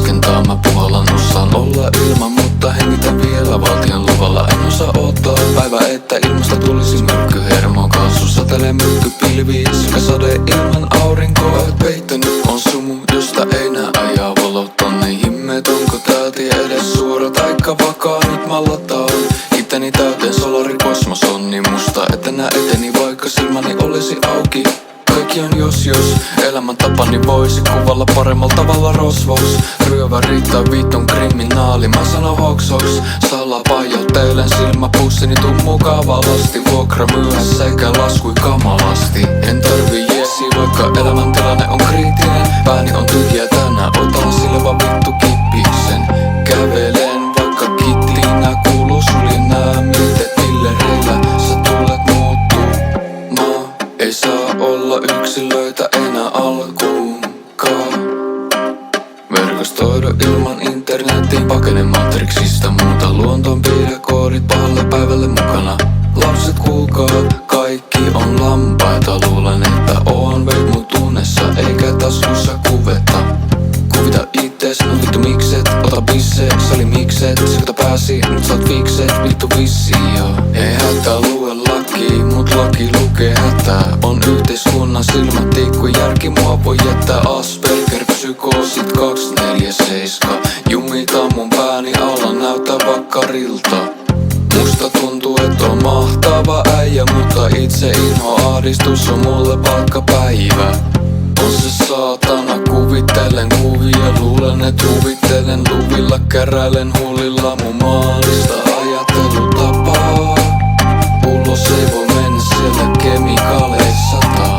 laskentaa, mä puhallan. Osaan olla ilman, mutta hengitän vielä valtion luvalla. En osaa odottaa päivä, että ilmasta tulisi myrkky. Hermokaasu satelee myrkkypilviin sekä sade ilman aurinkoa. Peittänyt on sumu, josta ei nää ajaa valot tonne. Himmeet, onko tää tie edes suora taikka vakaa? Nyt mallataan itteni täyteen solarikosmos on niin musta, että nää eteni vaikka silmäni olisi auki. Kaikki on jos elämäntapani voisi kuvalla paremmalla tavalla rosvous. Ryövä riittää vitun kriminaali, mä sanon hoks. Salaa pajottelen silmäpussini tummuu kavalasti. Vuokra myöhässä sekä laskui kamalasti. En tarvii jeesiä vaikka elämäntilanne on kriittinen. Pääni on tyhjä tänään, otan sille vaan vittu kippiksen. Kävelen vaikka kittiin, nää kuuluu sulje nää miten tillereillä sä tulet muuttumaan. Ei saa olla yksilöitä enää alkuunkaan. Verkostoidu ilman internetin, pakene matriksista muuta. Luontoon piirrekoodit pahalle päivälle mukana. Lapset kuulkaa, kaikki on lampaita. Luulen, että oon veit mun tunnessa, eikä taskussa kuvetta. Kuvita ittees, no vittu mikset, ota bisseet, sali mikset. Sekoita pääsi, nyt saat fikseet, vittu vissio. Ei hätää lue laki, mut laki lukee hätää. On yhteiskunnan silmätikku, järki mua voi jättää. Asperger, psykoosit 247. Jumitaan mun pääni alla, näyttää vakkarilta. Musta tuntuu, et on mahtava äijä, mutta itse inho ahdistus on mulle palkkapäivä. On se saatana, kuvittelen kuvia, luulen et huvittelen luvilla, käräilen huulilla mun maalista ajattelutapaa. Ulos ei voi mennä, siellä kemikaaleissa taa.